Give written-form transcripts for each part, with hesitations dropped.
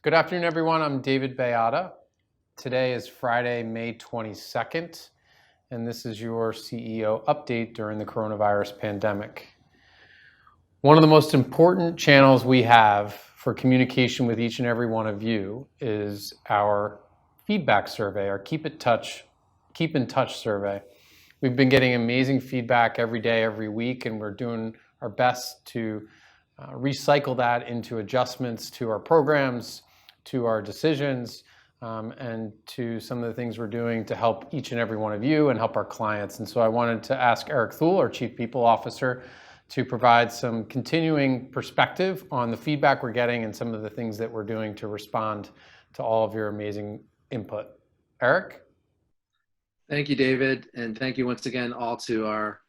Good afternoon, everyone. I'm David Bayada. Today is Friday, May 22nd, and this is your CEO update during the coronavirus pandemic. One of the most important channels we have for communication with each and every one of you is our feedback survey, our Keep in Touch survey. We've been getting amazing feedback every day, every week, and we're doing our best to recycle that into adjustments to our programs, to our decisions, and to some of the things we're doing to help each and every one of you and help our clients. And so I wanted to ask Eric Thul, our Chief People Officer, to provide some continuing perspective on the feedback we're getting and some of the things that we're doing to respond to all of your amazing input. Eric? Thank you, David, and thank you once again all to our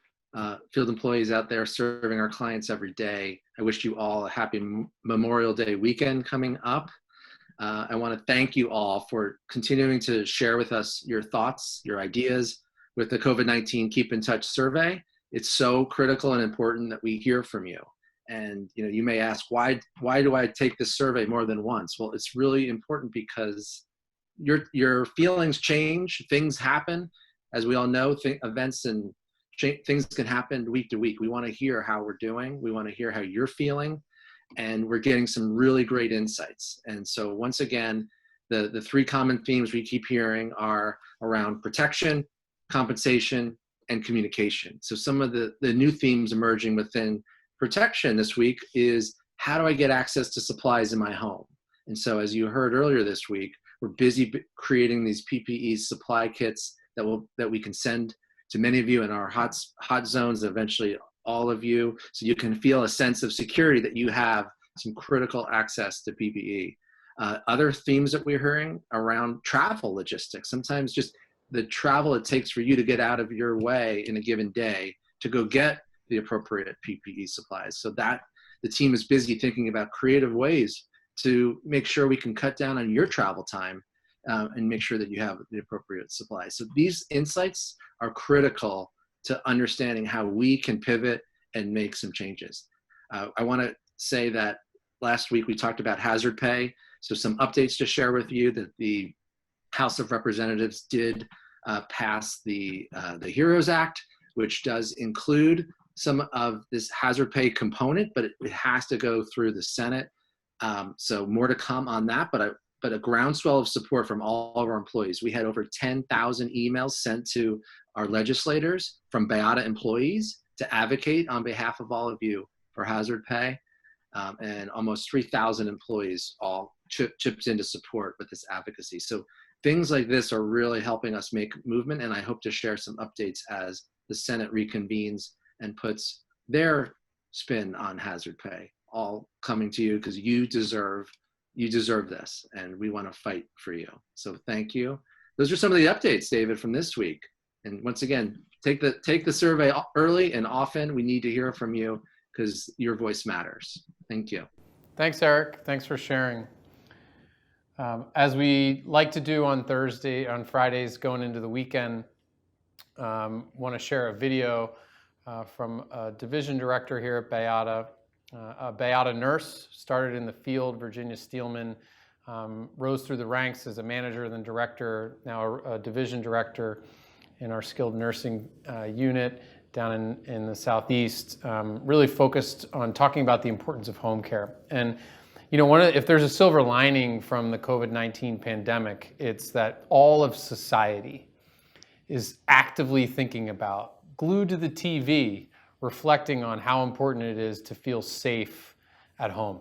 field employees out there serving our clients every day. I wish you all a happy Memorial Day weekend coming up. I want to thank you all for continuing to share with us your thoughts, your ideas with the COVID-19 Keep in Touch survey. It's so critical and important that we hear from you. And you may ask, why do I take this survey more than once? Well, it's really important because your feelings change, things happen. As we all know, events and things can happen week to week. We want to hear how we're doing. We want to hear how you're feeling. And we're getting some really great insights. And so once again, the three common themes we keep hearing are around protection, compensation, and communication. So some of the new themes emerging within protection this week is, how do I get access to supplies in my home? And so as you heard earlier this week, we're busy creating these PPE supply kits that we can send to many of you in our hot zones, eventually all of you, so you can feel a sense of security that you have some critical access to PPE. Other themes that we're hearing around travel logistics, sometimes just the travel it takes for you to get out of your way in a given day to go get the appropriate PPE supplies. So that the team is busy thinking about creative ways to make sure we can cut down on your travel time and make sure that you have the appropriate supplies. So these insights are critical to understanding how we can pivot and make some changes. I want to say that last week we talked about hazard pay. So some updates to share with you that the House of Representatives did pass the HEROES Act, which does include some of this hazard pay component, but it has to go through the Senate. So more to come on that, but a groundswell of support from all of our employees. We had over 10,000 emails sent to our legislators from BAYADA employees to advocate on behalf of all of you for hazard pay. And almost 3,000 employees all chipped in to support with this advocacy. So things like this are really helping us make movement, and I hope to share some updates as the Senate reconvenes and puts their spin on hazard pay, all coming to you because you deserve this, and we want to fight for you. So thank you. Those are some of the updates, David, from this week. And once again, take the survey early and often. We need to hear from you because your voice matters. Thank you. Thanks, Eric. Thanks for sharing. As we like to do on Fridays going into the weekend, want to share a video from a division director here at BAYADA. A BAYADA nurse, started in the field, Virginia Steelman, rose through the ranks as a manager, then director, now a division director in our skilled nursing unit down in the Southeast, really focused on talking about the importance of home care. And if there's a silver lining from the COVID-19 pandemic, it's that all of society is actively thinking about, glued to the TV, reflecting on how important it is to feel safe at home.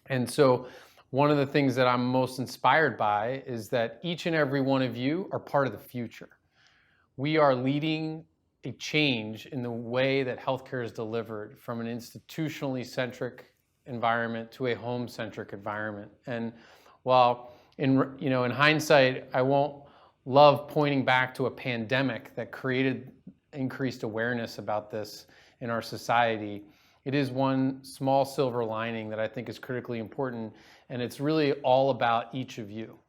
And so one of the things that I'm most inspired by is that each and every one of you are part of the future. We are leading a change in the way that healthcare is delivered from an institutionally centric environment to a home-centric environment. And while in hindsight, I won't love pointing back to a pandemic that created increased awareness about this in our society, it is one small silver lining that I think is critically important, and it's really all about each of you.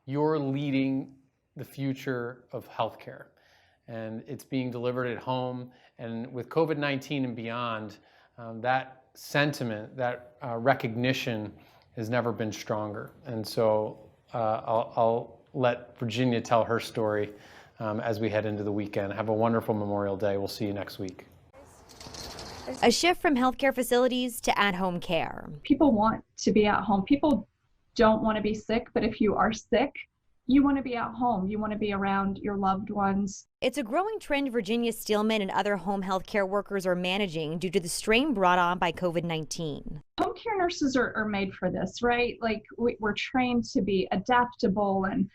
You're leading the future of healthcare, and it's being delivered at home. And with COVID-19 and beyond, that sentiment, that recognition has never been stronger. And so I'll let Virginia tell her story as we head into the weekend. Have a wonderful Memorial Day. We'll see you next week. A shift from healthcare facilities to at-home care. People want to be at home. People don't want to be sick, but if you are sick, you want to be at home. You want to be around your loved ones. It's a growing trend Virginia Steelman and other home health care workers are managing due to the strain brought on by COVID-19. Home care nurses are made for this, right? Like we're trained to be adaptable and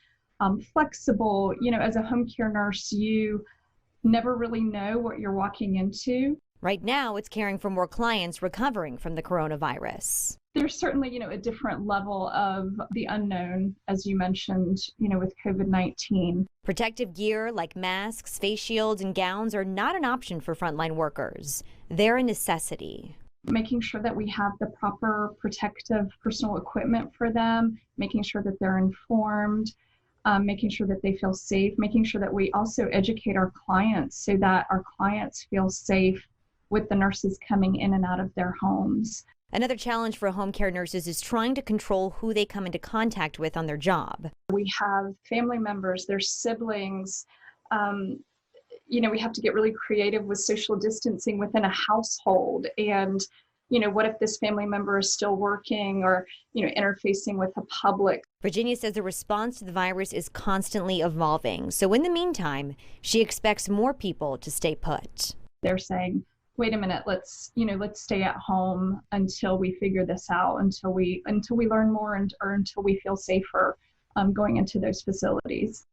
flexible. You know, as a home care nurse, you never really know what you're walking into. Right now, it's caring for more clients recovering from the coronavirus. There's certainly, a different level of the unknown, as you mentioned, with COVID-19. Protective gear like masks, face shields, and gowns are not an option for frontline workers. They're a necessity. Making sure that we have the proper protective personal equipment for them, making sure that they're informed, making sure that they feel safe, making sure that we also educate our clients so that our clients feel safe with the nurses coming in and out of their homes. Another challenge for home care nurses is trying to control who they come into contact with on their job. We have family members, their siblings. We have to get really creative with social distancing within a household. And, what if this family member is still working or, interfacing with the public? Virginia says the response to the virus is constantly evolving. So in the meantime, she expects more people to stay put. They're saying, wait a minute, let's stay at home until we figure this out, until we learn more or until we feel safer going into those facilities.